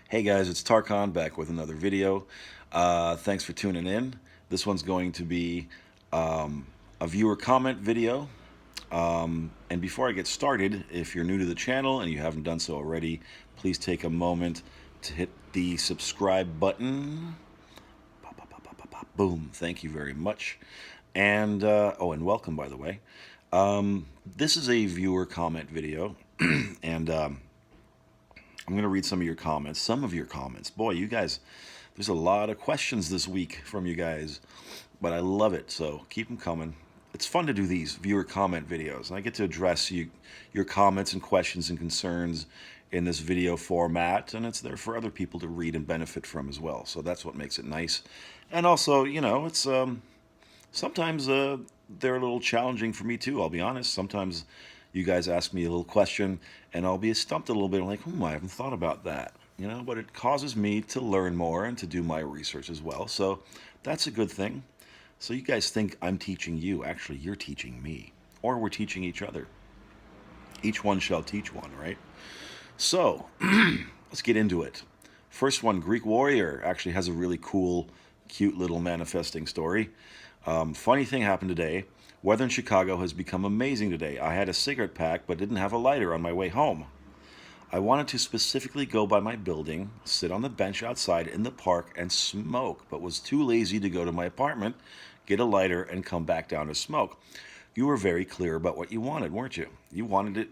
Hey guys, it's 𝗙Con back with another video. Thanks for tuning in. This one's going to be a viewer comment video. And before I get started, if you're new to the channel and you haven't done so already, please take a moment to hit the subscribe button. Pop, pop, pop, pop, pop, pop. Boom. Thank you very much. And, and welcome, by the way. This is a viewer comment video. And I'm going to read some of your comments. Boy, you guys, there's a lot of questions this week from you guys, but I love it, so keep them coming. It's fun to do these viewer comment videos, and I get to address your comments and questions and concerns in this video format, and it's there for other people to read and benefit from as well. So that's what makes it nice. And also, you know, it's sometimes they're a little challenging for me too, I'll be honest. Sometimes you guys ask me a little question and I'll be stumped a little bit. I'm like, I haven't thought about that, you know, but it causes me to learn more and to do my research as well. So that's a good thing. So you guys think I'm teaching you. Actually, you're teaching me, or we're teaching each other. Each one shall teach one, right? So let's get into it. First one, Greek Warrior, actually has a really cool, cute little manifesting story. Funny thing happened today. Weather in Chicago has become amazing today. I had a cigarette pack but didn't have a lighter on my way home. I wanted to specifically go by my building, sit on the bench outside in the park and smoke, but was too lazy to go to my apartment, get a lighter, and come back down to smoke. You were very clear about what you wanted, weren't you? You wanted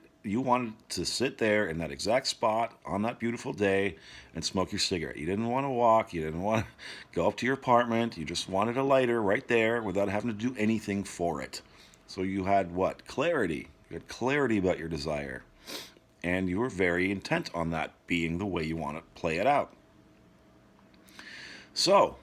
to sit there in that exact spot on that beautiful day and smoke your cigarette. You didn't want to walk. You didn't want to go up to your apartment. You just wanted a lighter right there without having to do anything for it. So you had what? Clarity. You had clarity about your desire. And you were very intent on that being the way you want to play it out. So,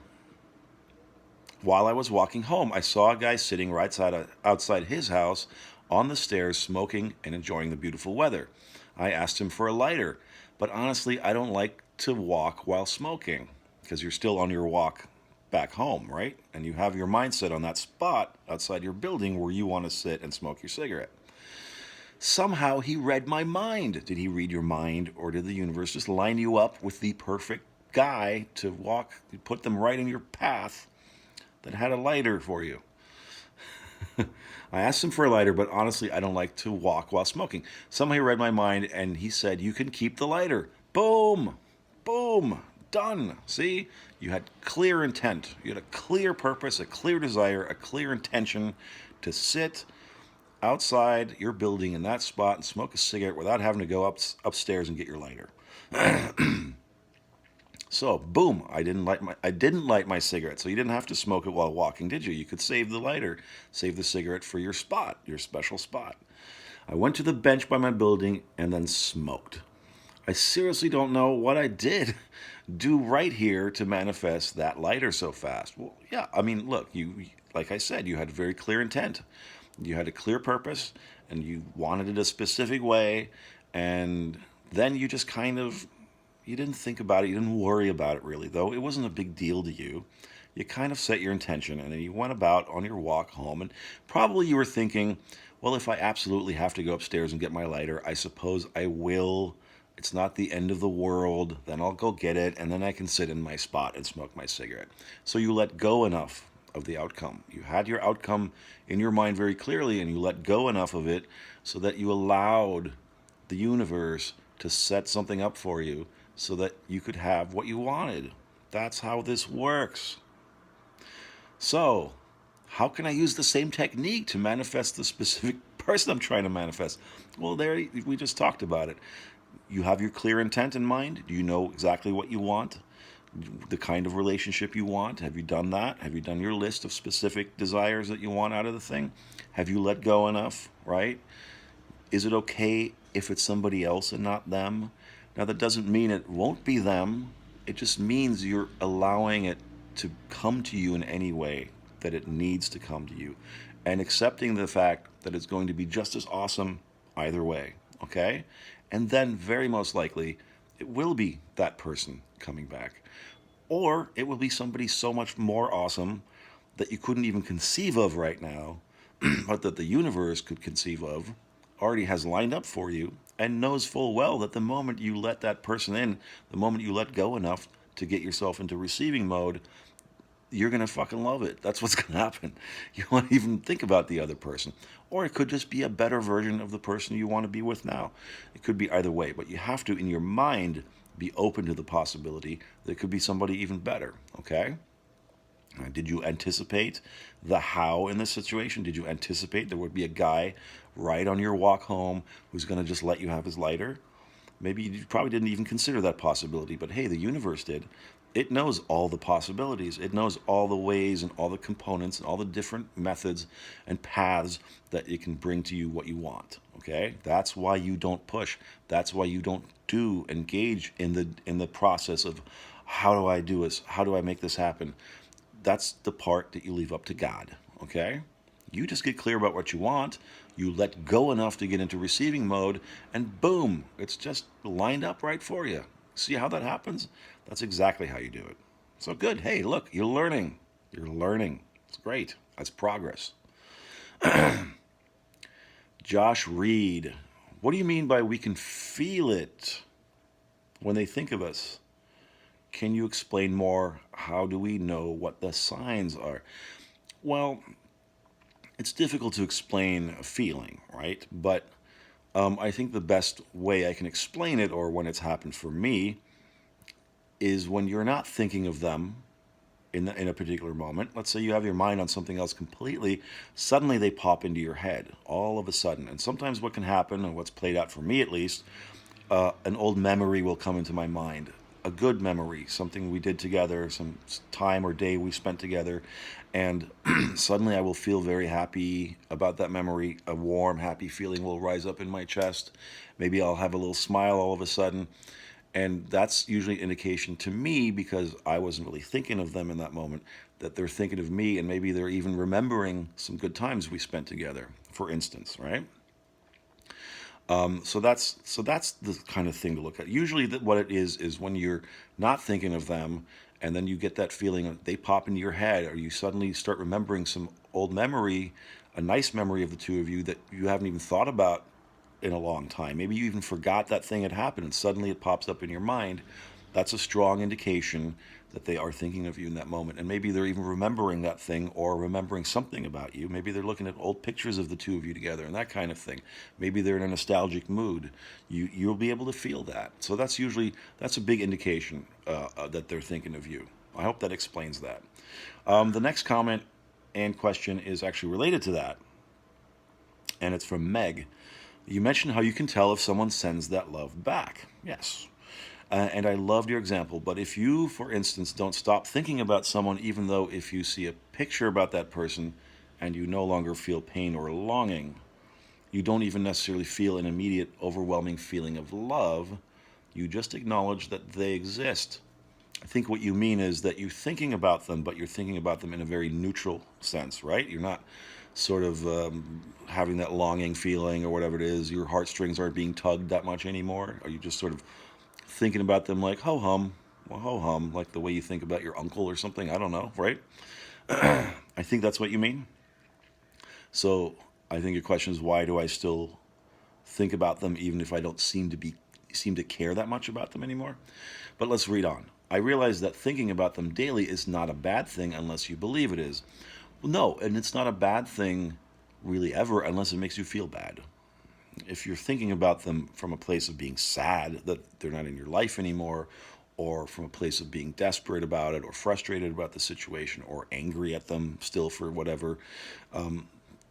while I was walking home, I saw a guy sitting right outside his house on the stairs, smoking and enjoying the beautiful weather. I asked him for a lighter, but honestly, I don't like to walk while smoking because you're still on your walk back home, right? And you have your mindset on that spot outside your building where you want to sit and smoke your cigarette. Somehow he read my mind. Did he read your mind, or did the universe just line you up with the perfect guy to walk, put them right in your path that had a lighter for you? I asked him for a lighter, but honestly, I don't like to walk while smoking. Somehow he read my mind, and he said, you can keep the lighter. Boom! Boom! Done. See? You had clear intent. You had a clear purpose, a clear desire, a clear intention to sit outside your building in that spot and smoke a cigarette without having to go upstairs and get your lighter. So, boom, I didn't light my cigarette, so you didn't have to smoke it while walking, did you? You could save the lighter, save the cigarette for your spot, your special spot. I went to the bench by my building and then smoked. I seriously don't know what I did do right here to manifest that lighter so fast. Well, yeah, I mean, look, like I said, you had very clear intent. You had a clear purpose, and you wanted it a specific way, and then you just you didn't think about it, you didn't worry about it really, though. It wasn't a big deal to you. You kind of set your intention, and then you went about on your walk home, and probably you were thinking, well, if I absolutely have to go upstairs and get my lighter, I suppose I will. It's not the end of the world. Then I'll go get it, and then I can sit in my spot and smoke my cigarette. So you let go enough of the outcome. You had your outcome in your mind very clearly, and you let go enough of it so that you allowed the universe to set something up for you so that you could have what you wanted. That's how this works. So, how can I use the same technique to manifest the specific person I'm trying to manifest? Well, there we just talked about it. You have your clear intent in mind. Do you know exactly what you want? The kind of relationship you want? Have you done that? Have you done your list of specific desires that you want out of the thing? Have you let go enough, right? Is it okay if it's somebody else and not them? Now, that doesn't mean it won't be them. It just means you're allowing it to come to you in any way that it needs to come to you, and accepting the fact that it's going to be just as awesome either way, okay? And then, very most likely, it will be that person coming back. Or it will be somebody so much more awesome that you couldn't even conceive of right now, but that the universe could conceive of, already has lined up for you, and knows full well that the moment you let that person in, the moment you let go enough to get yourself into receiving mode, you're going to fucking love it. That's what's going to happen. You won't even think about the other person. Or it could just be a better version of the person you want to be with now. It could be either way, but you have to, in your mind, be open to the possibility that it could be somebody even better, okay? Did you anticipate the how in this situation? Did you anticipate there would be a guy right on your walk home who's going to just let you have his lighter? Maybe you probably didn't even consider that possibility, but hey, the universe did. It knows all the possibilities. It knows all the ways and all the components and all the different methods and paths that it can bring to you what you want. Okay? That's why you don't push. That's why you don't engage in the process of how do I do this? How do I make this happen? That's the part that you leave up to God. Okay? You just get clear about what you want. You let go enough to get into receiving mode, and boom, it's just lined up right for you. See how that happens? That's exactly how you do it. So good. Hey, look, you're learning. You're learning. It's great. That's progress. Josh Reed, what do you mean by we can feel it when they think of us? Can you explain more? How do we know what the signs are? Well, it's difficult to explain a feeling, right? But I think the best way I can explain it, or when it's happened for me, is when you're not thinking of them in a particular moment. Let's say you have your mind on something else completely. Suddenly they pop into your head all of a sudden. And sometimes what can happen, and what's played out for me at least, an old memory will come into my mind. A good memory, something we did together, some time or day we spent together, and suddenly I will feel very happy about that memory. A warm, happy feeling will rise up in my chest. Maybe I'll have a little smile all of a sudden, and that's usually an indication to me, because I wasn't really thinking of them in that moment, that they're thinking of me, and maybe they're even remembering some good times we spent together, for instance, right? So that's the kind of thing to look at. Usually what it is when you're not thinking of them, and then you get that feeling of they pop into your head, or you suddenly start remembering some old memory, a nice memory of the two of you that you haven't even thought about in a long time. Maybe you even forgot that thing had happened, and suddenly it pops up in your mind. That's a strong indication that they are thinking of you in that moment. And maybe they're even remembering that thing, or remembering something about you. Maybe they're looking at old pictures of the two of you together and that kind of thing. Maybe they're in a nostalgic mood. You'll be able to feel that. So that's a big indication that they're thinking of you. I hope that explains that. The next comment and question is actually related to that. And it's from Meg. You mentioned how you can tell if someone sends that love back. Yes. And I loved your example. But if you, for instance, don't stop thinking about someone, even though if you see a picture about that person and you no longer feel pain or longing, you don't even necessarily feel an immediate, overwhelming feeling of love, you just acknowledge that they exist. I think what you mean is that you're thinking about them, but you're thinking about them in a very neutral sense, right? You're not sort of having that longing feeling or whatever it is. Your heartstrings aren't being tugged that much anymore. Are you just sort of thinking about them like ho-hum, well, ho-hum, like the way you think about your uncle or something? I don't know, right? I think that's what you mean. So I think your question is, why do I still think about them even if I don't seem to care that much about them anymore? But let's read on. I realize that thinking about them daily is not a bad thing unless you believe it is. Well, no, and it's not a bad thing really ever unless it makes you feel bad. If you're thinking about them from a place of being sad that they're not in your life anymore, or from a place of being desperate about it, or frustrated about the situation, or angry at them still for whatever,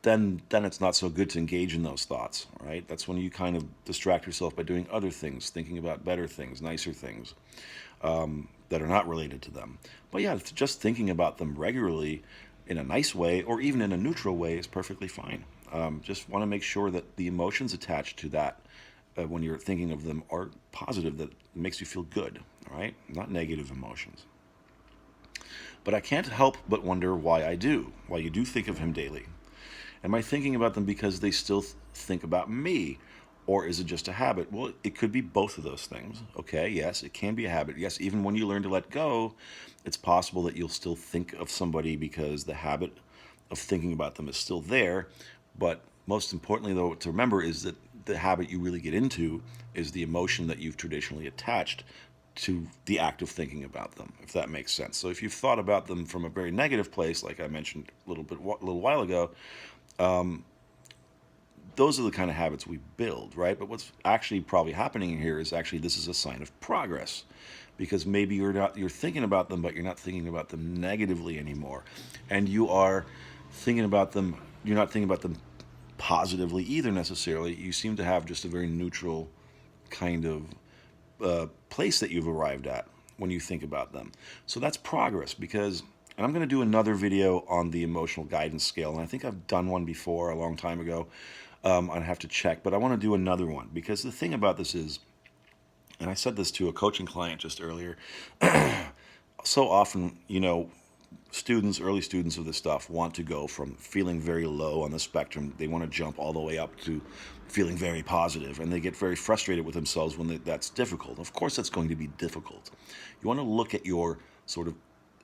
then it's not so good to engage in those thoughts, right? That's when you kind of distract yourself by doing other things, thinking about better things, nicer things that are not related to them. But yeah, just thinking about them regularly in a nice way, or even in a neutral way, is perfectly fine. Just want to make sure that the emotions attached to that when you're thinking of them are positive, that makes you feel good, all right? Not negative emotions. But I can't help but wonder why you do think of him daily. Am I thinking about them because they still think about me? Or is it just a habit? Well, it could be both of those things. Okay, yes, it can be a habit. Yes, even when you learn to let go, it's possible that you'll still think of somebody because the habit of thinking about them is still there. But most importantly, though, to remember is that the habit you really get into is the emotion that you've traditionally attached to the act of thinking about them, if that makes sense. So if you've thought about them from a very negative place, like I mentioned a little while ago, those are the kind of habits we build, right? But what's actually probably happening here is actually this is a sign of progress, because maybe you're thinking about them, but you're not thinking about them negatively anymore, and you are thinking about them. You're not thinking about them positively either necessarily. You seem to have just a very neutral kind of place that you've arrived at when you think about them. So that's progress, because, and I'm going to do another video on the emotional guidance scale, and I think I've done one before a long time ago. I'd have to check, but I want to do another one, because the thing about this is, and I said this to a coaching client just earlier, so often, early students of this stuff want to go from feeling very low on the spectrum, they want to jump all the way up to feeling very positive, and they get very frustrated with themselves when that's difficult. Of course that's going to be difficult. You want to look at your sort of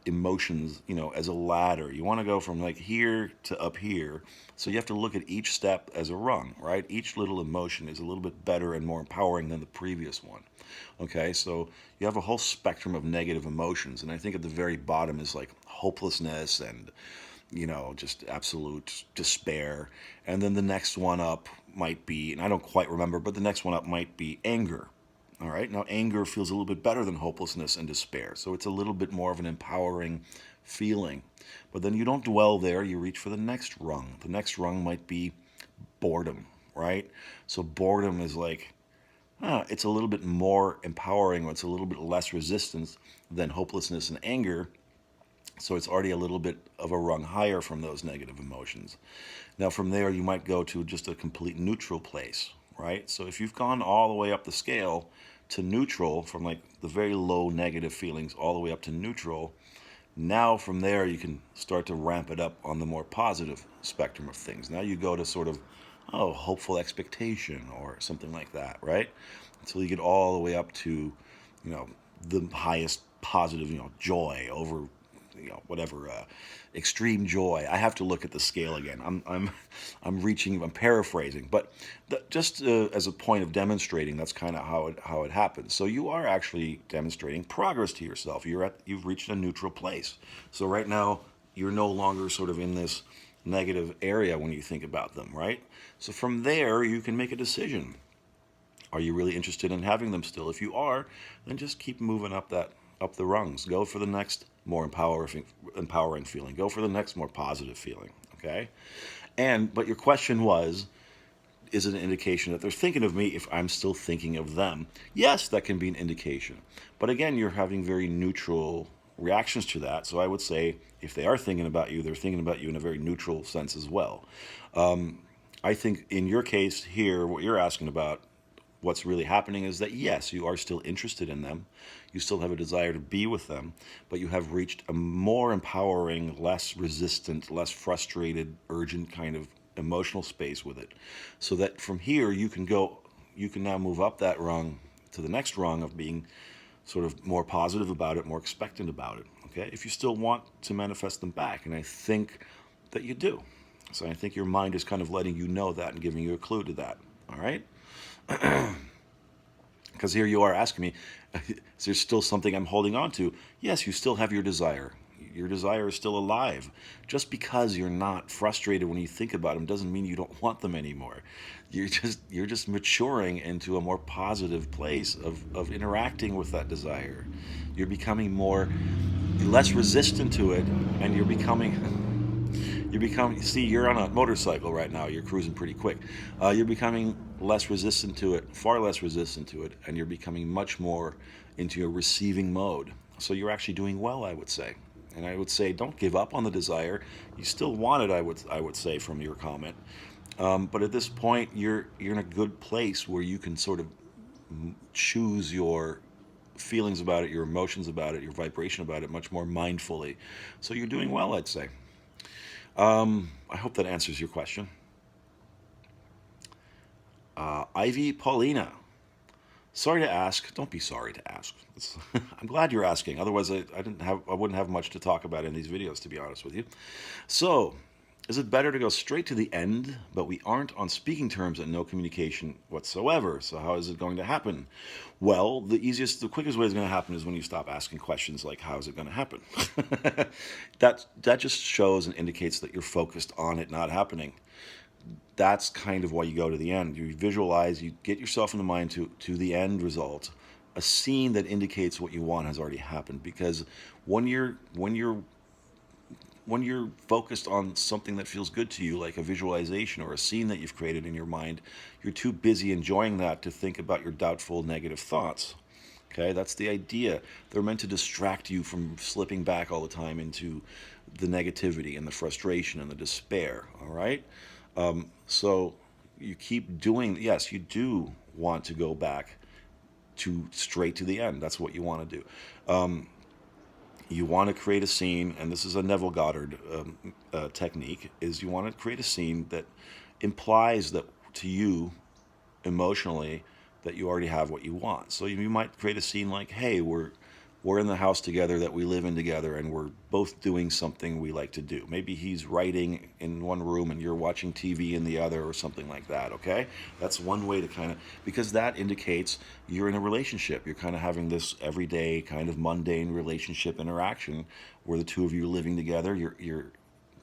emotions, as a ladder. You want to go from like here to up here. So you have to look at each step as a rung, right? Each little emotion is a little bit better and more empowering than the previous one. Okay, so you have a whole spectrum of negative emotions, and I think at the very bottom is like hopelessness and just absolute despair. And then the next one up might be, and I don't quite remember, but the next one up might be anger. All right, now anger feels a little bit better than hopelessness and despair, so it's a little bit more of an empowering feeling. But then you don't dwell there, you reach for the next rung. The next rung might be boredom, right? So boredom is like, it's a little bit more empowering, or it's a little bit less resistance than hopelessness and anger. So it's already a little bit of a rung higher from those negative emotions. Now from there you might go to just a complete neutral place, right? So if you've gone all the way up the scale to neutral, from like the very low negative feelings all the way up to neutral, now from there you can start to ramp it up on the more positive spectrum of things. Now you go to sort of, hopeful expectation or something like that, right? Until you get all the way up to, the highest positive, joy over, whatever, extreme joy. I have to look at the scale again. I'm paraphrasing, but just as a point of demonstrating, that's kind of how it happens. So you are actually demonstrating progress to yourself. You've reached a neutral place. So right now you're no longer sort of in this negative area when you think about them, right? So from there you can make a decision. Are you really interested in having them still? If you are, then just keep moving up the rungs. Go for the next more empowering feeling. Go for the next more positive feeling, okay? But your question was, is it an indication that they're thinking of me if I'm still thinking of them? Yes, that can be an indication. But again, you're having very neutral reactions to that. So I would say if they are thinking about you, they're thinking about you in a very neutral sense as well. I think in your case here, what you're asking about, what's really happening is that, yes, you are still interested in them. You still have a desire to be with them, but you have reached a more empowering, less resistant, less frustrated, urgent kind of emotional space with it. So that from here, you can now move up that rung to the next rung of being sort of more positive about it, more expectant about it, okay? If you still want to manifest them back, and I think that you do. So I think your mind is kind of letting you know that and giving you a clue to that, all right? Because here you are asking me, is there still something I'm holding on to? Yes, you still have your desire. Your desire is still alive. Just because you're not frustrated when you think about them doesn't mean you don't want them anymore. You're just maturing into a more positive place of interacting with that desire. You're becoming less resistant to it, and you're becoming, see, you're on a motorcycle right now, you're cruising pretty quick. You're becoming less resistant to it, far less resistant to it, and you're becoming much more into your receiving mode. So you're actually doing well, I would say. And I would say don't give up on the desire. You still want it, I would say, from your comment. But at this point, you're in a good place where you can sort of choose your feelings about it, your emotions about it, your vibration about it much more mindfully. So you're doing well, I'd say. I hope that answers your question. 𝗙vie sorry to ask. Don't be sorry to ask. I'm glad you're asking. Otherwise, I wouldn't have much to talk about in these videos, to be honest with you. So, Is it better to go straight to the end, but we aren't on speaking terms and no communication whatsoever? So how is it going to happen? Well, the quickest way it's going to happen is when you stop asking questions like, how is it going to happen? That just shows and indicates that you're focused on it not happening. That's kind of why you go to the end. You visualize, you get yourself in the mind to the end result. A scene that indicates what you want has already happened, because when you're focused on something that feels good to you, like a visualization or a scene that you've created in your mind, you're too busy enjoying that to think about your doubtful, negative thoughts. Okay, that's the idea. They're meant to distract you from slipping back all the time into the negativity and the frustration and the despair, all right? So you keep doing, yes, you do want to go back to straight to the end. That's what you want to do. You want to create a scene, and this is a Neville Goddard technique, is you want to create a scene that implies that to you emotionally that you already have what you want. So you might create a scene like, hey, we're in the house together that we live in together, and we're both doing something we like to do. Maybe he's writing in one room and you're watching TV in the other, or something like that, okay? That's one way to kind of, because that indicates you're in a relationship. You're kind of having this everyday kind of mundane relationship interaction where the two of you are living together. You're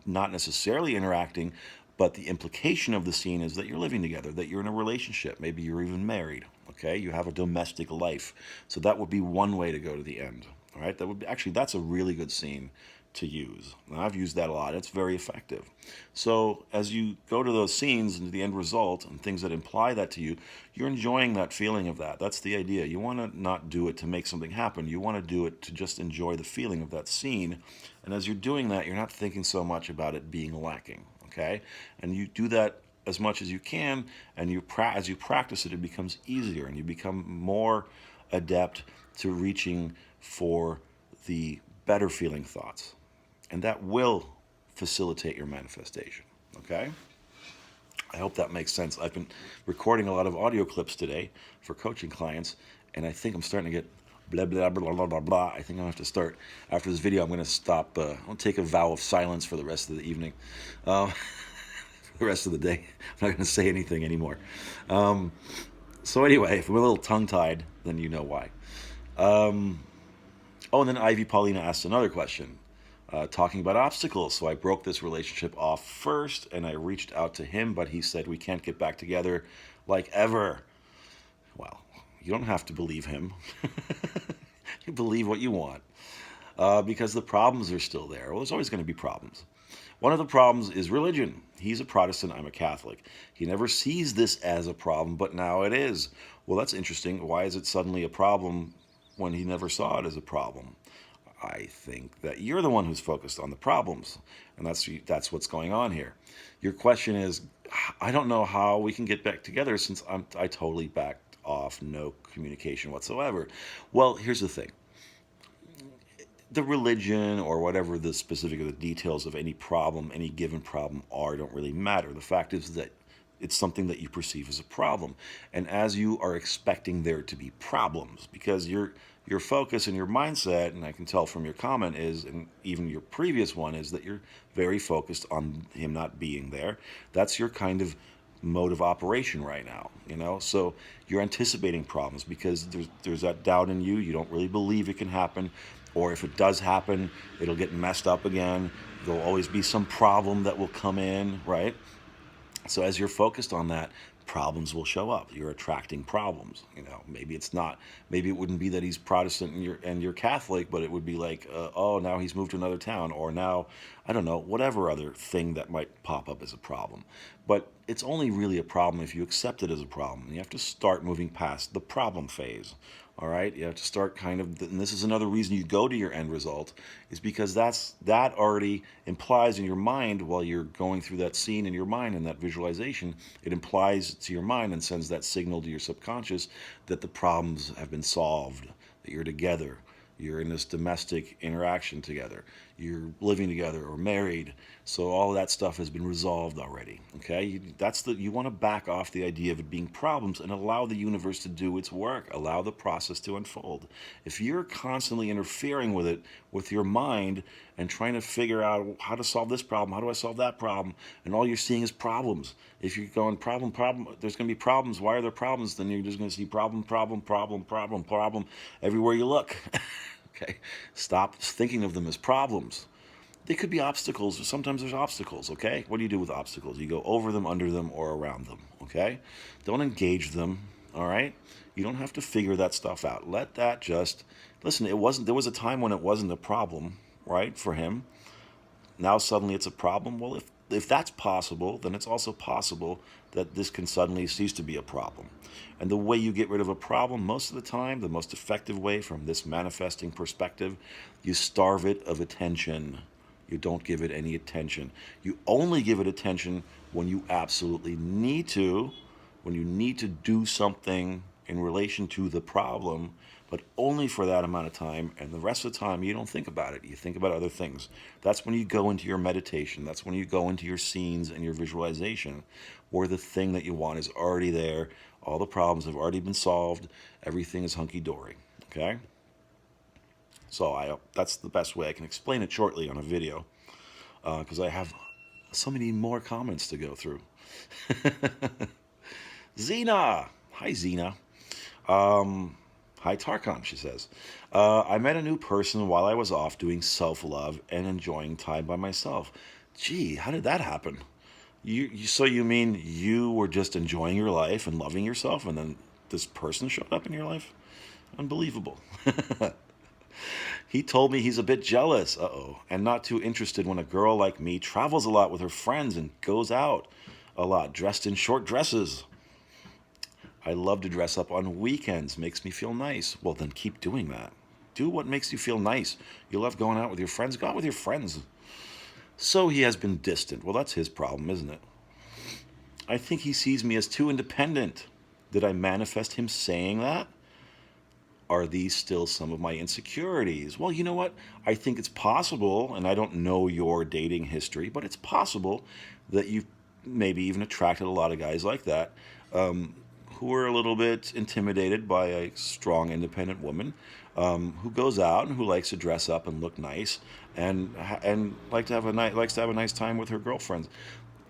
not necessarily interacting, but the implication of the scene is that you're living together, that you're in a relationship. Maybe you're even married, okay? You have a domestic life. So that would be one way to go to the end, all right? That would be, actually, that's a really good scene to use. And I've used that a lot. It's very effective. So as you go to those scenes and the end result and things that imply that to you, you're enjoying that feeling of that. That's the idea. You want to not do it to make something happen. You want to do it to just enjoy the feeling of that scene. And as you're doing that, you're not thinking so much about it being lacking. Okay, and you do that as much as you can, and as you practice it, it becomes easier, and you become more adept to reaching for the better feeling thoughts, and that will facilitate your manifestation. Okay, I hope that makes sense. I've been recording a lot of audio clips today for coaching clients, and I think I'm starting to get blah, blah, blah, blah, blah, blah. I think I'm going to have to start, after this video, I'm going to stop, I'm going to take a vow of silence for the rest of the evening, for the rest of the day. I'm not going to say anything anymore. So anyway, if I'm a little tongue-tied, then you know why. Oh, and then Ivy Paulina asked another question, talking about obstacles. So I broke this relationship off first, and I reached out to him, but he said we can't get back together like ever. Well, you don't have to believe him. You believe what you want, because the problems are still there. Well, there's always going to be problems. One of the problems is religion. He's a Protestant, I'm a Catholic. He never sees this as a problem, but now it is. Well, that's interesting. Why is it suddenly a problem when he never saw it as a problem? I think that you're the one who's focused on the problems, and that's what's going on here. Your question is, I don't know how we can get back together since I totally backed off, no communication whatsoever. Well, here's the thing. The religion or whatever the specific of the details of any problem, any given problem are, don't really matter. The fact is that it's something that you perceive as a problem. And as you are expecting there to be problems, because your focus and your mindset, and I can tell from your comment is, and even your previous one, is that you're very focused on him not being there. That's your kind of mode of operation right now, you know? So you're anticipating problems because there's that doubt in you. You don't really believe it can happen, or if it does happen, it'll get messed up again. There'll always be some problem that will come in, right? So as you're focused on that, problems will show up. You're attracting problems. You know, maybe it's not. Maybe it wouldn't be that he's Protestant and you're Catholic, but it would be like, oh, now he's moved to another town, or now, I don't know, whatever other thing that might pop up as a problem. But it's only really a problem if you accept it as a problem. You have to start moving past the problem phase. All right, you have to start kind of, and this is another reason you go to your end result, is because that already implies in your mind, while you're going through that scene in your mind and that visualization, it implies to your mind and sends that signal to your subconscious that the problems have been solved, that you're together, you're in this domestic interaction together, you're living together or married, so all of that stuff has been resolved already. Okay, you want to back off the idea of it being problems and allow the universe to do its work, allow the process to unfold. If you're constantly interfering with it with your mind and trying to figure out how to solve this problem, how do I solve that problem, and all you're seeing is problems. If you're going problem, there's going to be problems. Why are there problems? Then you're just going to see problem everywhere you look. Okay, stop thinking of them as problems. They could be obstacles. Sometimes there's obstacles, okay? What do you do with obstacles? You go over them, under them, or around them, okay? Don't engage them, all right? You don't have to figure that stuff out. Let that just, listen, there was a time when it wasn't a problem, right, for him. Now suddenly it's a problem. Well, if that's possible, then it's also possible that this can suddenly cease to be a problem. And the way you get rid of a problem, most of the time, the most effective way from this manifesting perspective, you starve it of attention. You don't give it any attention. You only give it attention when you absolutely need to, when you need to do something in relation to the problem, but only for that amount of time, and the rest of the time you don't think about it. You think about other things. That's when you go into your meditation. That's when you go into your scenes and your visualization, where the thing that you want is already there. All the problems have already been solved. Everything is hunky-dory, okay? So that's the best way I can explain it shortly on a video, because I have so many more comments to go through. Zena! Hi, Zena. Hi, Tarkan, she says. I met a new person while I was off doing self-love and enjoying time by myself. Gee, how did that happen? So you mean you were just enjoying your life and loving yourself, and then this person showed up in your life? Unbelievable. He told me he's a bit jealous, and not too interested when a girl like me travels a lot with her friends and goes out a lot dressed in short dresses. I love to dress up on weekends. Makes me feel nice. Well, then keep doing that. Do what makes you feel nice. You love going out with your friends. Go out with your friends. So he has been distant. Well, that's his problem, isn't it? I think he sees me as too independent. Did I manifest him saying that? Are these still some of my insecurities? Well, you know what? I think it's possible, and I don't know your dating history, but it's possible that you've maybe even attracted a lot of guys like that, who are a little bit intimidated by a strong, independent woman, who goes out and who likes to dress up and look nice, and likes to have a nice time with her girlfriends.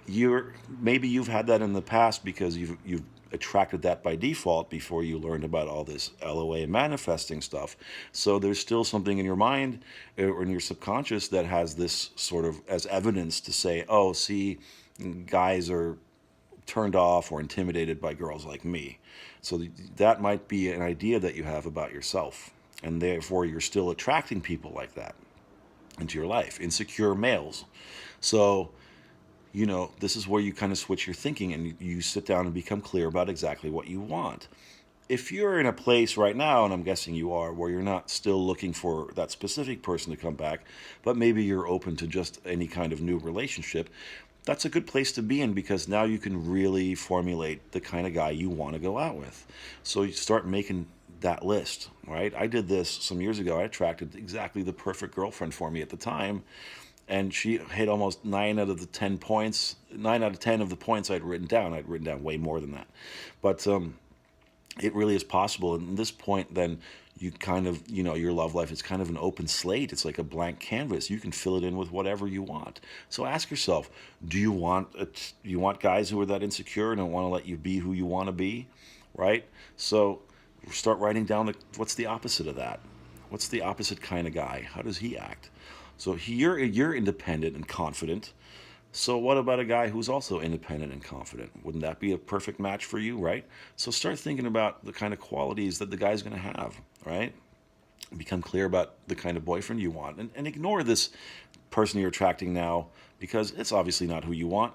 Maybe you've had that in the past because you've attracted that by default before you learned about all this LOA manifesting stuff. So there's still something in your mind or in your subconscious that has this sort of as evidence to say, oh, see, guys are turned off or intimidated by girls like me. So that might be an idea that you have about yourself, and therefore you're still attracting people like that into your life, insecure males. So, you know, this is where you kind of switch your thinking and you sit down and become clear about exactly what you want. If you're in a place right now, and I'm guessing you are, where you're not still looking for that specific person to come back, but maybe you're open to just any kind of new relationship, that's a good place to be in, because now you can really formulate the kind of guy you want to go out with. So you start making that list, right? I did this some years ago. I attracted exactly the perfect girlfriend for me at the time, and she hit almost 9 out of the 10 points, 9 out of 10 of the points I'd written down. I'd written down way more than that. But it really is possible. And at this point, then you kind of, you know, your love life is kind of an open slate. It's like a blank canvas. You can fill it in with whatever you want. So ask yourself, do you want guys who are that insecure and don't want to let you be who you want to be, right? So start writing down what's the opposite of that. What's the opposite kind of guy? How does he act? So you're independent and confident. So what about a guy who's also independent and confident? Wouldn't that be a perfect match for you, right? So start thinking about the kind of qualities that the guy's going to have, right? Become clear about the kind of boyfriend you want, and ignore this person you're attracting now, because it's obviously not who you want.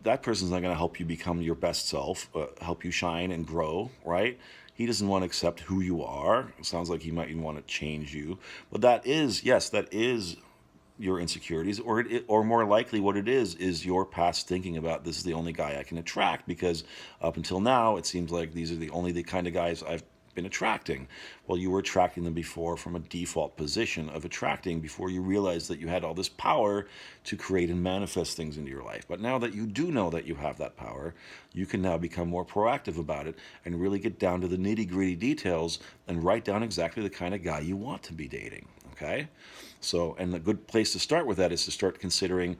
That person's not going to help you become your best self, help you shine and grow, right? He doesn't want to accept who you are. It sounds like he might even want to change you. But that is your insecurities, or more likely what it is your past thinking about, this is the only guy I can attract, because up until now it seems like these are the kind of guys I've been attracting? Well, you were attracting them before from a default position of attracting before you realized that you had all this power to create and manifest things into your life. But now that you do know that you have that power, you can now become more proactive about it and really get down to the nitty-gritty details and write down exactly the kind of guy you want to be dating, okay? So, and the good place to start with that is to start considering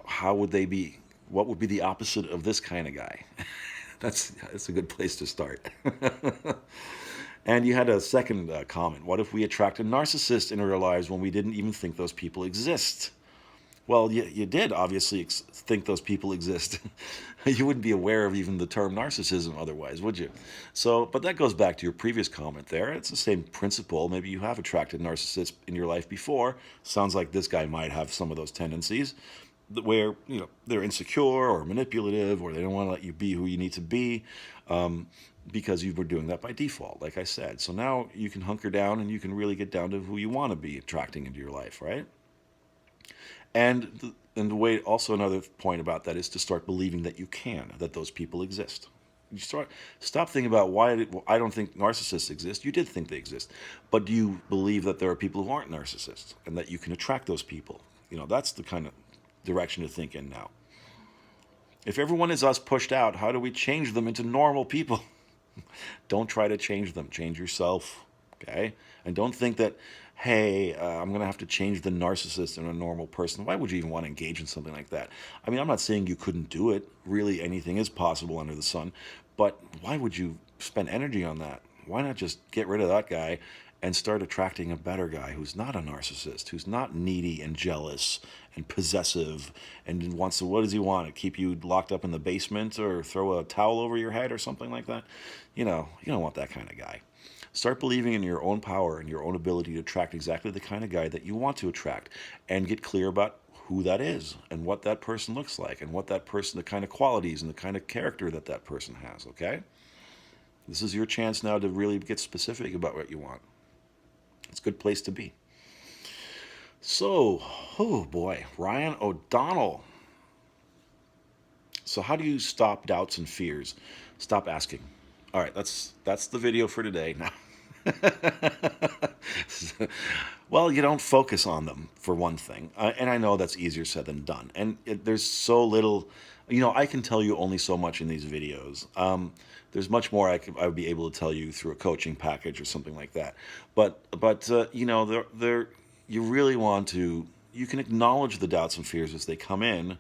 how would they be, what would be the opposite of this kind of guy? That's a good place to start. And you had a second comment. What if we attract a narcissist into our lives when we didn't even think those people exist? Well, you did obviously think those people exist. You wouldn't be aware of even the term narcissism otherwise, would you? So, but that goes back to your previous comment there. It's the same principle. Maybe you have attracted narcissists in your life before. Sounds like this guy might have some of those tendencies, where they're insecure or manipulative, or they don't want to let you be who you need to be, because you were doing that by default, like I said. So now you can hunker down and you can really get down to who you want to be attracting into your life, right? And the way, also another point about that is to start believing that you can, that those people exist. You stop thinking about I don't think narcissists exist. You did think they exist, but do you believe that there are people who aren't narcissists and that you can attract those people? That's the kind of direction to think in now. If everyone is us pushed out, how do we change them into normal people? Don't try to change them. Change yourself, okay? And don't think that, hey, I'm going to have to change the narcissist into a normal person. Why would you even want to engage in something like that? I mean, I'm not saying you couldn't do it. Really, anything is possible under the sun. But why would you spend energy on that? Why not just get rid of that guy and start attracting a better guy who's not a narcissist, who's not needy and jealous and possessive and wants to, what does he want? To keep you locked up in the basement or throw a towel over your head or something like that? You don't want that kind of guy. Start believing in your own power and your own ability to attract exactly the kind of guy that you want to attract, and get clear about who that is and what that person looks like and what that person, the kind of qualities and the kind of character that that person has, okay? This is your chance now to really get specific about what you want. It's a good place to be. So, oh boy, Ryan O'Donnell. So how do you stop doubts and fears? Stop asking. All right, that's the video for today. Now, well, you don't focus on them, for one thing. And I know that's easier said than done. And there's so little, I can tell you only so much in these videos. There's much more I would be able to tell you through a coaching package or something like that. But you really want to, you can acknowledge the doubts and fears as they come in,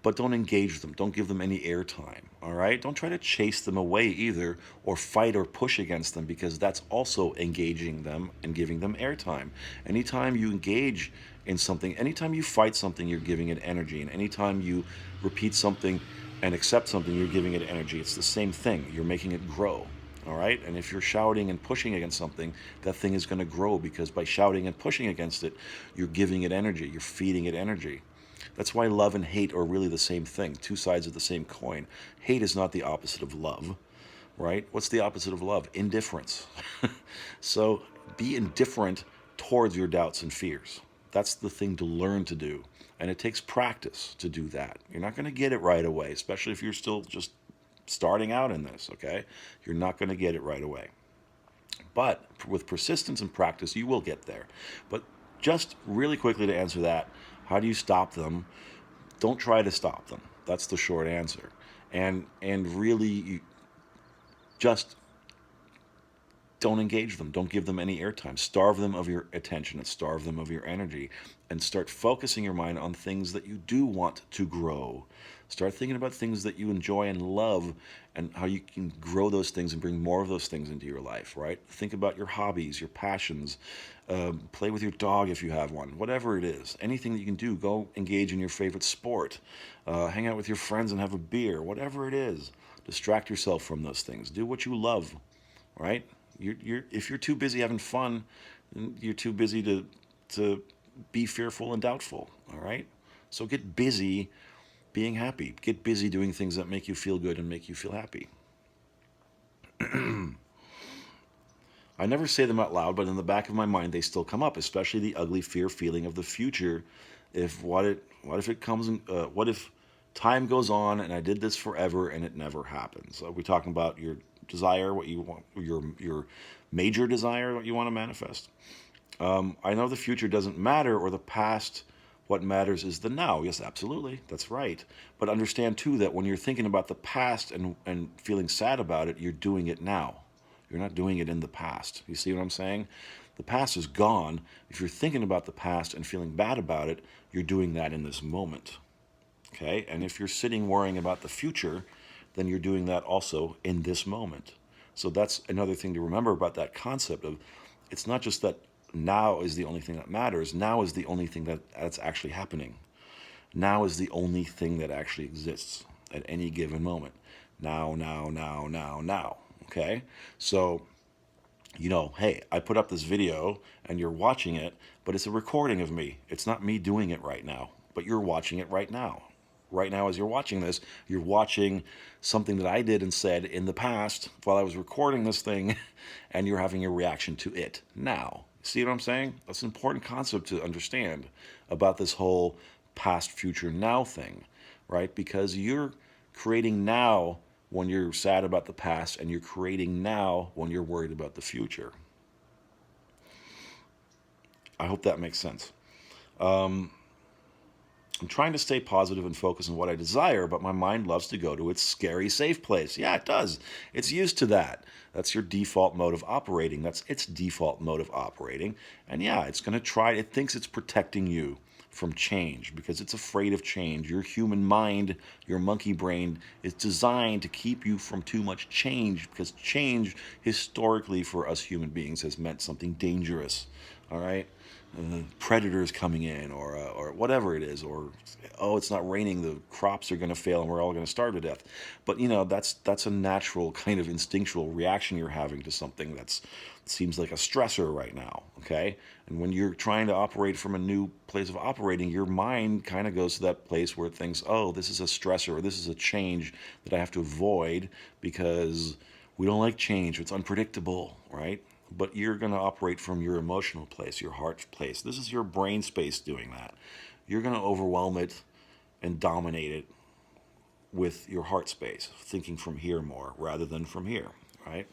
but don't engage them. Don't give them any airtime, all right? Don't try to chase them away either, or fight or push against them, because that's also engaging them and giving them airtime. Anytime you engage in something, anytime you fight something, you're giving it energy. And anytime you repeat something and accept something, you're giving it energy. It's the same thing. You're making it grow, all right? And if you're shouting and pushing against something, that thing is going to grow, because by shouting and pushing against it, you're giving it energy. You're feeding it energy. That's why love and hate are really the same thing, two sides of the same coin. Hate is not the opposite of love, right? What's the opposite of love? Indifference. So be indifferent towards your doubts and fears. That's the thing to learn to do. And it takes practice to do that. You're not going to get it right away, especially if you're still just starting out in this, okay? You're not going to get it right away. But with persistence and practice, you will get there. But just really quickly to answer that, how do you stop them? Don't try to stop them. That's the short answer. And really, you just don't engage them. Don't give them any airtime. Starve them of your attention and starve them of your energy, and start focusing your mind on things that you do want to grow. Start thinking about things that you enjoy and love, and how you can grow those things and bring more of those things into your life, right? Think about your hobbies, your passions. Play with your dog if you have one, whatever it is. Anything that you can do, go engage in your favorite sport. Hang out with your friends and have a beer, whatever it is. Distract yourself from those things. Do what you love, right? If you're too busy having fun, you're too busy to be fearful and doubtful, all right? So get busy being happy. Get busy doing things that make you feel good and make you feel happy. I never say them out loud, but in the back of my mind, they still come up, especially the ugly fear feeling of the future. What if time goes on and I did this forever and it never happens? Are we talking about your desire, what you want, your major desire, what you want to manifest. I know the future doesn't matter, or the past. What matters is the now. Yes, absolutely. That's right. But understand, too, that when you're thinking about the past and feeling sad about it, you're doing it now. You're not doing it in the past. You see what I'm saying? The past is gone. If you're thinking about the past and feeling bad about it, you're doing that in this moment. Okay? And if you're sitting worrying about the future, then you're doing that also in this moment. So that's another thing to remember about that concept of, it's not just that now is the only thing that matters. Now is the only thing that's actually happening. Now is the only thing that actually exists at any given moment. Now, now, now, now, now. Okay? So, you know, hey, I put up this video and you're watching it, but it's a recording of me. It's not me doing it right now, but you're watching it right now. Right now, as you're watching this, you're watching something that I did and said in the past while I was recording this thing, and you're having a reaction to it now. See what I'm saying? That's an important concept to understand about this whole past, future, now thing, right? Because you're creating now when you're sad about the past, and you're creating now when you're worried about the future. I hope that makes sense. I'm trying to stay positive and focus on what I desire, but my mind loves to go to its scary, safe place. Yeah, it does. It's used to that. That's your default mode of operating. That's its default mode of operating. And yeah, it's going to try, it thinks it's protecting you from change because it's afraid of change. Your human mind, your monkey brain, is designed to keep you from too much change, because change historically for us human beings has meant something dangerous. All right? Predators coming in, or whatever it is, or, oh, it's not raining, the crops are going to fail and we're all going to starve to death. But you know, that's a natural kind of instinctual reaction you're having to something that seems like a stressor right now. Okay? And when you're trying to operate from a new place of operating, your mind kind of goes to that place where it thinks, oh, this is a stressor, or this is a change that I have to avoid because we don't like change, it's unpredictable, right? But you're going to operate from your emotional place, your heart place. This is your brain space doing that. You're going to overwhelm it and dominate it with your heart space, thinking from here more rather than from here, right?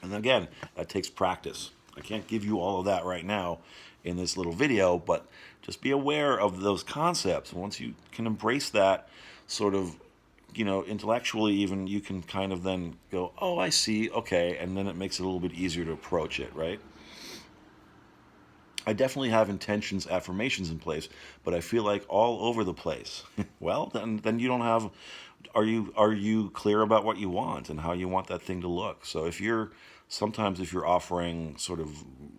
And again, that takes practice. I can't give you all of that right now in this little video, but just be aware of those concepts. Once you can embrace that sort of, you know, intellectually even, you can kind of then go, oh, I see, okay, and then it makes it a little bit easier to approach it, right? I definitely have intentions, affirmations in place, but I feel like all over the place. Well, then you don't have, are you clear about what you want and how you want that thing to look? So if you're offering sort of,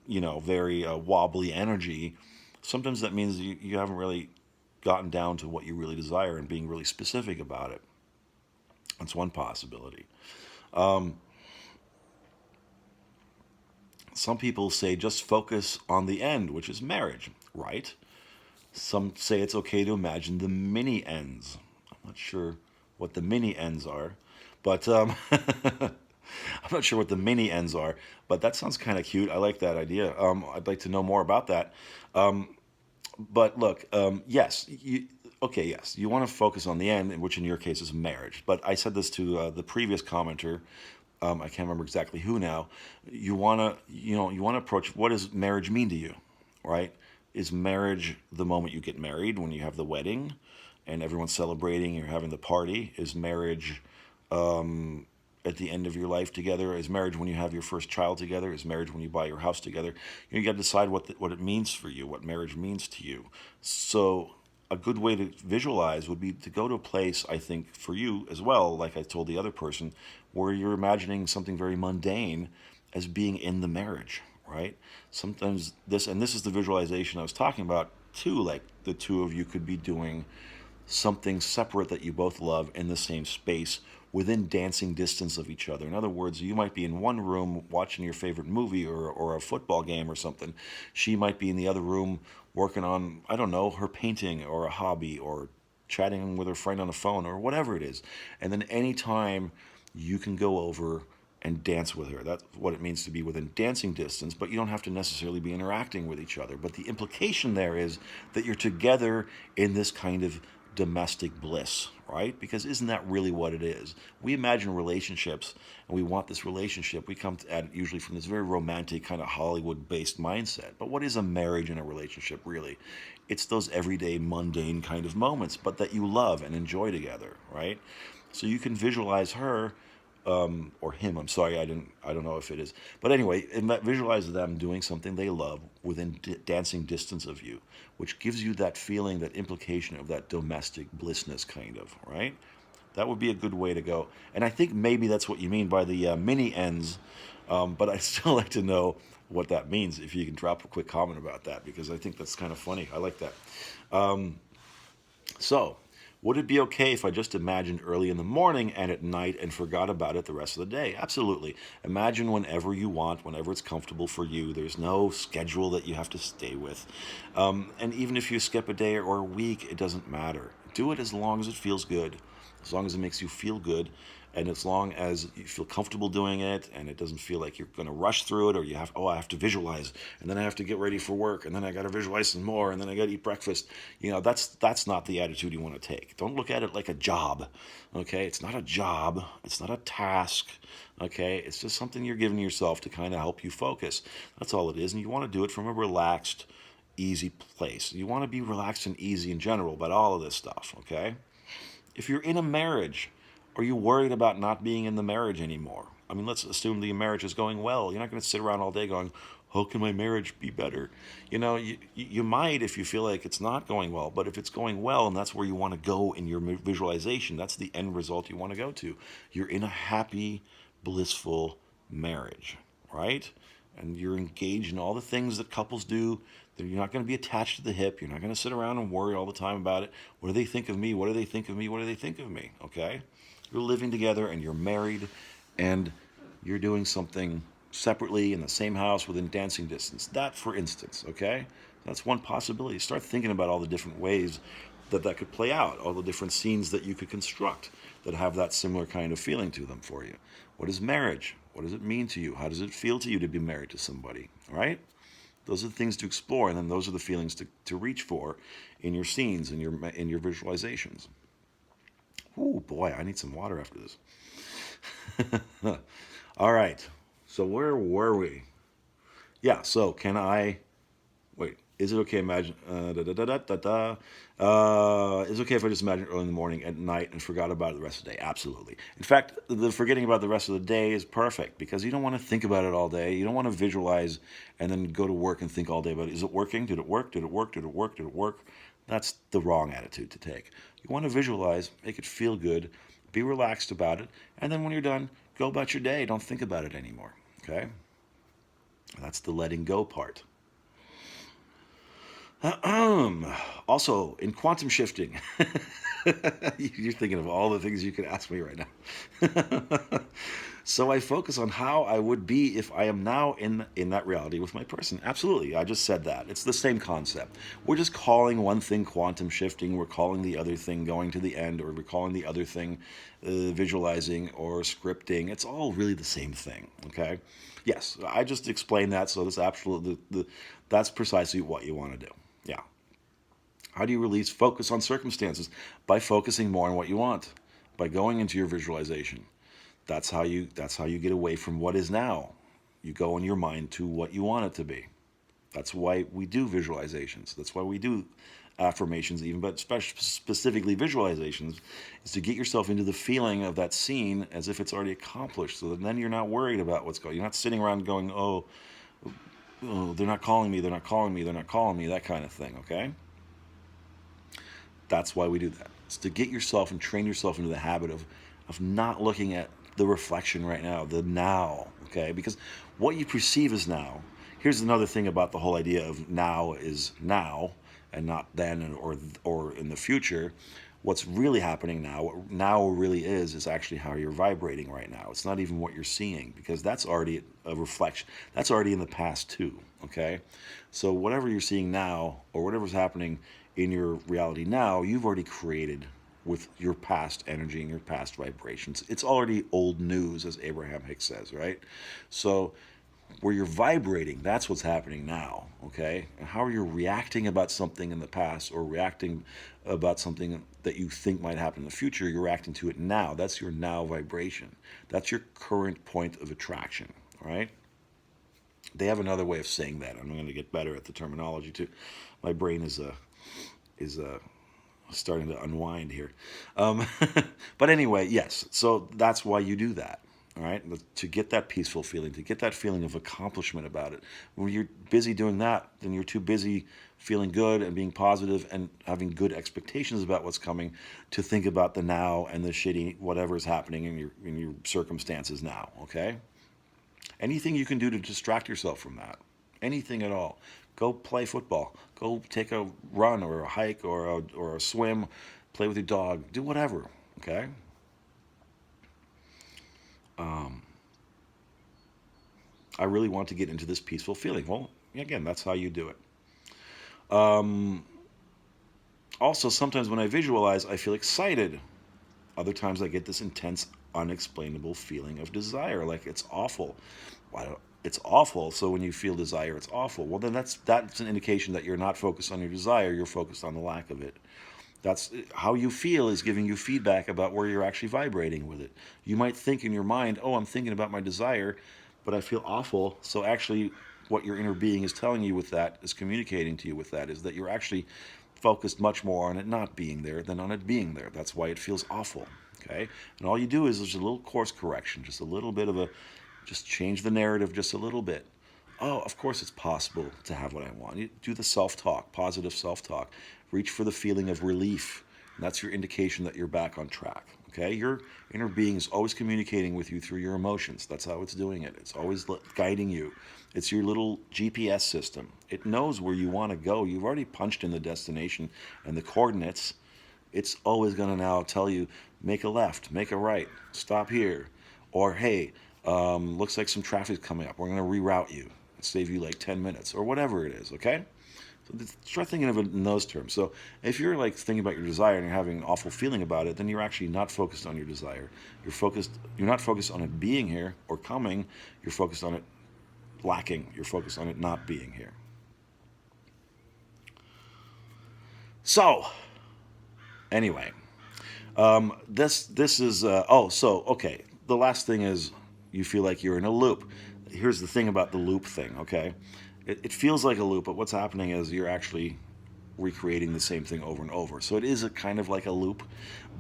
you know, very wobbly energy, sometimes that means you haven't really gotten down to what you really desire and being really specific about it. That's one possibility. Some people say just focus on the end, which is marriage, right? Some say it's okay to imagine the mini ends. I'm not sure what the mini ends are, but I'm not sure what the mini ends are, but that sounds kind of cute. I like that idea. I'd like to know more about that. But look, yes, yes, you want to focus on the end, which in your case is marriage. But I said this to the previous commenter. I can't remember exactly who now. You want to approach, what does marriage mean to you, right? Is marriage the moment you get married, when you have the wedding and everyone's celebrating, you're having the party? Is marriage at the end of your life together? Is marriage when you have your first child together? Is marriage when you buy your house together? You got to decide what it means for you, what marriage means to you. So a good way to visualize would be to go to a place, I think, for you as well, like I told the other person, where you're imagining something very mundane as being in the marriage, right? Sometimes this is the visualization I was talking about too, like the two of you could be doing something separate that you both love in the same space within dancing distance of each other. In other words, you might be in one room watching your favorite movie or a football game or something. She might be in the other room working on, I don't know, her painting or a hobby, or chatting with her friend on the phone, or whatever it is. And then anytime you can go over and dance with her. That's what it means to be within dancing distance, but you don't have to necessarily be interacting with each other. But the implication there is that you're together in this kind of domestic bliss, right? Because isn't that really what it is? We imagine relationships and we want this relationship. We come at it usually from this very romantic kind of Hollywood-based mindset. But what is a marriage and a relationship really? It's those everyday mundane kind of moments, but that you love and enjoy together, right? So you can visualize her or him. I'm sorry, I don't know if it is. But anyway, visualize them doing something they love within dancing distance of you, which gives you that feeling, that implication of that domestic blissness kind of, right? That would be a good way to go. And I think maybe that's what you mean by the mini ends, but I'd still like to know what that means, if you can drop a quick comment about that, because I think that's kind of funny. I like that. So, would it be okay if I just imagined early in the morning and at night and forgot about it the rest of the day? Absolutely. Imagine whenever you want, whenever it's comfortable for you. There's no schedule that you have to stay with. And even if you skip a day or a week, it doesn't matter. Do it as long as it feels good, as long as it makes you feel good, and as long as you feel comfortable doing it and it doesn't feel like you're going to rush through it, or you have, I have to visualize, and then I have to get ready for work, and then I got to visualize some more, and then I got to eat breakfast. That's not the attitude you want to take. Don't look at it like a job, okay? It's not a job. It's not a task, okay? It's just something you're giving yourself to kind of help you focus. That's all it is, and you want to do it from a relaxed, easy place. You want to be relaxed and easy in general about all of this stuff, okay? If you're in a marriage, are you worried about not being in the marriage anymore? I mean, let's assume the marriage is going well. You're not going to sit around all day going, how can my marriage be better? You might if you feel like it's not going well, but if it's going well and that's where you want to go in your visualization, that's the end result you want to go to. You're in a happy, blissful marriage, right? And you're engaged in all the things that couples do. You're not going to be attached to the hip. You're not going to sit around and worry all the time about it. What do they think of me? What do they think of me? What do they think of me? Okay? You're living together and you're married and you're doing something separately in the same house within dancing distance. That, for instance, okay? That's one possibility. Start thinking about all the different ways that could play out, all the different scenes that you could construct that have that similar kind of feeling to them for you. What is marriage? What does it mean to you? How does it feel to you to be married to somebody, all right? Those are the things to explore, and then those are the feelings to reach for in your scenes, in your visualizations. Ooh, boy, I need some water after this. All right, so where were we? Yeah, so can I... Wait, is it okay imagine... is it okay if I just imagine early in the morning, at night, and forgot about it the rest of the day? Absolutely. In fact, the forgetting about the rest of the day is perfect, because you don't want to think about it all day. You don't want to visualize and then go to work and think all day about it. Is it working? Did it work? Did it work? Did it work? Did it work? That's the wrong attitude to take. You want to visualize, make it feel good, be relaxed about it, and then when you're done, go about your day. Don't think about it anymore, okay? That's the letting go part. Also, in quantum shifting, you're thinking of all the things you could ask me right now. So I focus on how I would be if I am now in that reality with my person. Absolutely, I just said that. It's the same concept. We're just calling one thing quantum shifting, we're calling the other thing going to the end, or we're calling the other thing visualizing or scripting. It's all really the same thing, okay? Yes, I just explained that, so that's precisely what you want to do. Yeah. How do you release focus on circumstances? By focusing more on what you want, by going into your visualization. That's how you get away from what is now. You go in your mind to what you want it to be. That's why we do visualizations. That's why we do affirmations even, but specifically visualizations, is to get yourself into the feeling of that scene as if it's already accomplished. So then you're not worried about what's going on. You're not sitting around going, oh, they're not calling me, they're not calling me, they're not calling me, that kind of thing, okay? That's why we do that. It's to get yourself and train yourself into the habit of not looking at the reflection right now, the now, okay? Because what you perceive as now, here's another thing about the whole idea of now is now and not then or in the future. What's really happening now, what now really is actually how you're vibrating right now. It's not even what you're seeing, because that's already a reflection. That's already in the past too, okay? So whatever you're seeing now, or whatever's happening in your reality now, you've already created with your past energy and your past vibrations. It's already old news, as Abraham Hicks says, right? So where you're vibrating, that's what's happening now, okay? And how you're reacting about something in the past or reacting about something that you think might happen in the future, you're reacting to it now. That's your now vibration. That's your current point of attraction, right? They have another way of saying that. I'm going to get better at the terminology too. My brain is starting to unwind here. But anyway, yes, so that's why you do that. All right, to get that peaceful feeling, to get that feeling of accomplishment about it. When you're busy doing that, then you're too busy feeling good and being positive and having good expectations about what's coming to think about the now and the shitty whatever is happening in your circumstances now. Okay, anything you can do to distract yourself from that, anything at all. Go play football. Go take a run or a hike or a swim. Play with your dog. Do whatever. Okay. I really want to get into this peaceful feeling. Well, again, that's how you do it. Also, sometimes when I visualize, I feel excited. Other times I get this intense, unexplainable feeling of desire, like it's awful. It's awful, so when you feel desire, it's awful. Well, then that's an indication that you're not focused on your desire, you're focused on the lack of it. That's how you feel is giving you feedback about where you're actually vibrating with it. You might think in your mind, oh, I'm thinking about my desire, but I feel awful. So actually what your inner being is telling you with that, is communicating to you with that, is that you're actually focused much more on it not being there than on it being there. That's why it feels awful, okay? And all you do is there's a little course correction, just a little bit of just change the narrative just a little bit. Oh, of course it's possible to have what I want. You do the self-talk, positive self-talk. Reach for the feeling of relief. And that's your indication that you're back on track. Okay? Your inner being is always communicating with you through your emotions. That's how it's doing it. It's always guiding you. It's your little GPS system. It knows where you want to go. You've already punched in the destination and the coordinates. It's always going to now tell you, make a left, make a right, stop here. Or, hey, looks like some traffic's coming up. We're going to reroute you. Save you like 10 minutes or whatever it is, okay? So start thinking of it in those terms. So if you're like thinking about your desire and you're having an awful feeling about it, then you're actually not focused on your desire. You're not focused on it being here or coming. You're focused on it lacking. You're focused on it not being here. So anyway, this is okay. The last thing is you feel like you're in a loop. Here's the thing about the loop thing, okay? It feels like a loop, but what's happening is you're actually recreating the same thing over and over. So it is a kind of like a loop,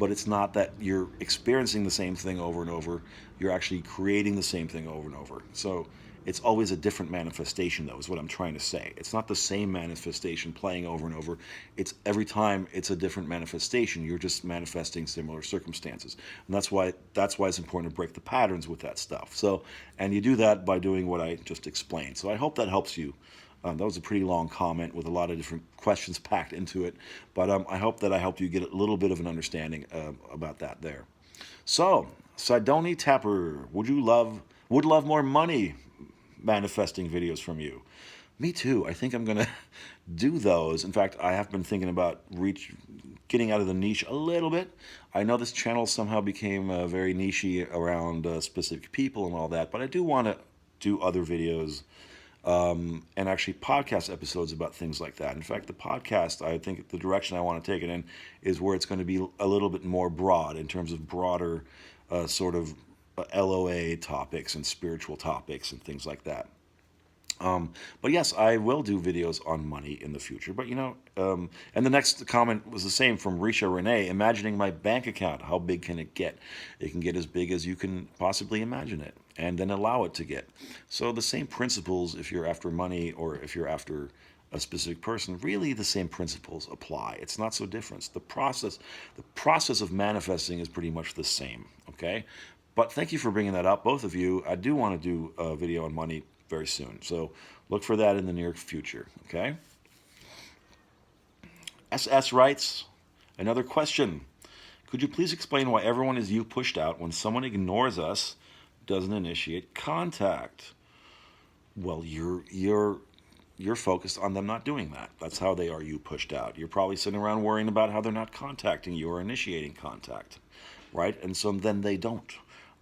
but it's not that you're experiencing the same thing over and over. You're actually creating the same thing over and over. So it's always a different manifestation, though, is what I'm trying to say. It's not the same manifestation playing over and over. It's every time it's a different manifestation. You're just manifesting similar circumstances. And that's why it's important to break the patterns with that stuff. So, and you do that by doing what I just explained. So I hope that helps you. That was a pretty long comment with a lot of different questions packed into it. But I hope that I helped you get a little bit of an understanding about that there. So, 𝗙ซี้𝗿 would love more money manifesting videos from you. Me too. I think I'm going to do those. In fact, I have been thinking about getting out of the niche a little bit. I know this channel somehow became very niche-y around specific people and all that, but I do want to do other videos and actually podcast episodes about things like that. In fact, the podcast, I think the direction I want to take it in is where it's going to be a little bit more broad in terms of broader sort of LOA topics and spiritual topics and things like that. But yes, I will do videos on money in the future. But and the next comment was the same from 𝗬ście𝗿 imagining my bank account. How big can it get? It can get as big as you can possibly imagine it, and then allow it to get. So the same principles if you're after money or if you're after a specific person, really the same principles apply. It's not so different. The process of manifesting is pretty much the same, okay? But thank you for bringing that up, both of you. I do want to do a video on money very soon, so look for that in the near future, okay? SS writes, another question. Could you please explain why everyone is you pushed out when someone ignores us, doesn't initiate contact? Well, you're focused on them not doing that. That's how they are you pushed out. You're probably sitting around worrying about how they're not contacting you or initiating contact, right? And so then they don't.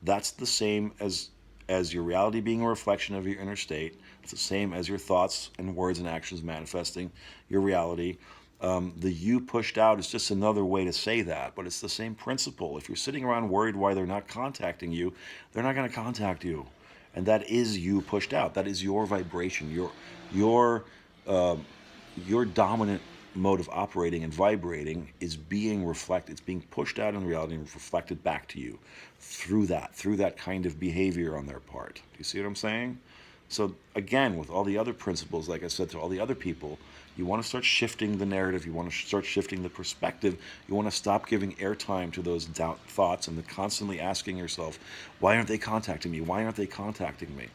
That's the same as as your reality being a reflection of your inner state. It's the same as your thoughts and words and actions manifesting your reality. The you pushed out is just another way to say that, but it's the same principle. If you're sitting around worried why they're not contacting you, they're not going to contact you. And that is you pushed out. That is your vibration, your dominant mode of operating and vibrating is being reflected. It's being pushed out in reality and reflected back to you through that kind of behavior on their part. Do you see what I'm saying? So again, with all the other principles, like I said to all the other people, you want to start shifting the narrative. You want to start shifting the perspective. You want to stop giving airtime to those doubt thoughts and constantly asking yourself, why aren't they contacting me? Why aren't they contacting me?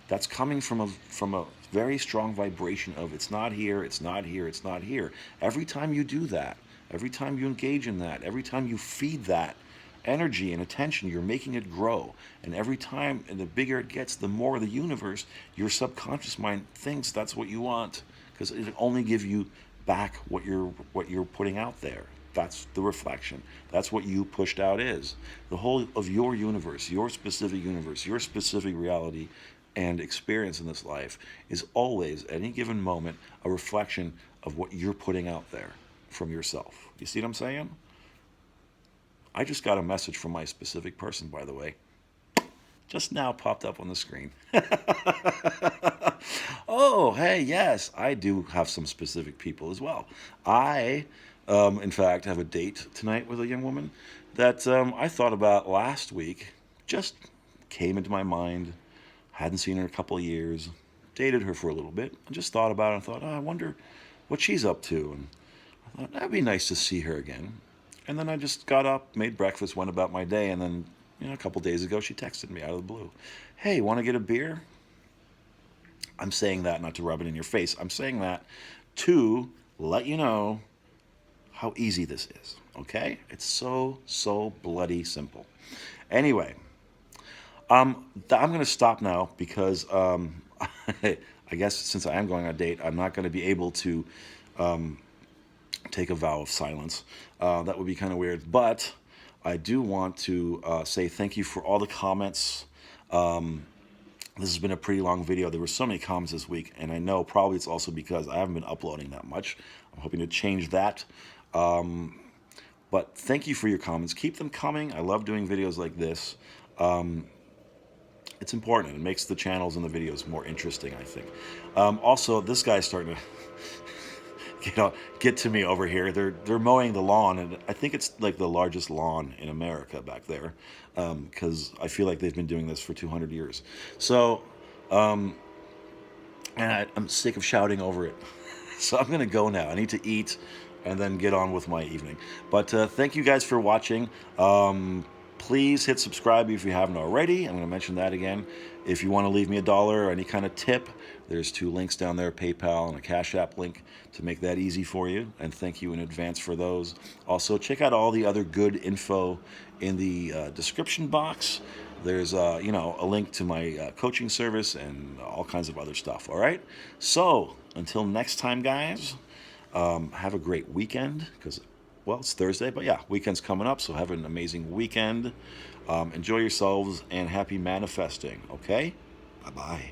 That's coming from a very strong vibration of it's not here, it's not here, it's not here. Every time you do that, every time you engage in that, every time you feed that energy and attention, you're making it grow. And every time, and the bigger it gets, the more the universe, your subconscious mind thinks that's what you want, because it'll only give you back what you're putting out there. That's the reflection. That's what you pushed out is. The whole of your universe, your specific reality and experience in this life is always, at any given moment, a reflection of what you're putting out there from yourself. You see what I'm saying? I just got a message from my specific person, by the way. Just now popped up on the screen. Oh, hey, yes, I do have some specific people as well. I, in fact, have a date tonight with a young woman that I thought about last week. Just came into my mind. Hadn't seen her in a couple of years. Dated her for a little bit. And just thought about it and thought, oh, I wonder what she's up to. And I thought, that'd be nice to see her again. And then I just got up, made breakfast, went about my day, and then a couple days ago, she texted me out of the blue. Hey, want to get a beer? I'm saying that not to rub it in your face. I'm saying that to let you know how easy this is, okay? It's so bloody simple. Anyway, I'm going to stop now because I guess since I am going on a date, I'm not going to be able to take a vow of silence. That would be kind of weird, but I do want to say thank you for all the comments. This has been a pretty long video. There were so many comments this week, and I know probably it's also because I haven't been uploading that much. I'm hoping to change that. But thank you for your comments. Keep them coming. I love doing videos like this. It's important. It makes the channels and the videos more interesting, I think. Also, this guy's starting to get to me over here. They're mowing the lawn, and I think it's like the largest lawn in America back there, because I feel like they've been doing this for 200 years. So, and I'm sick of shouting over it. So I'm going to go now. I need to eat and then get on with my evening. But thank you guys for watching. Please hit subscribe if you haven't already. I'm going to mention that again. If you want to leave me $1 or any kind of tip, there's 2 links down there, PayPal and a Cash App link, to make that easy for you. And thank you in advance for those. Also, check out all the other good info in the description box. There's a link to my coaching service and all kinds of other stuff. All right. So until next time, guys, have a great weekend, because, well, it's Thursday, but yeah, weekend's coming up, so have an amazing weekend. Enjoy yourselves, and happy manifesting, okay? Bye-bye.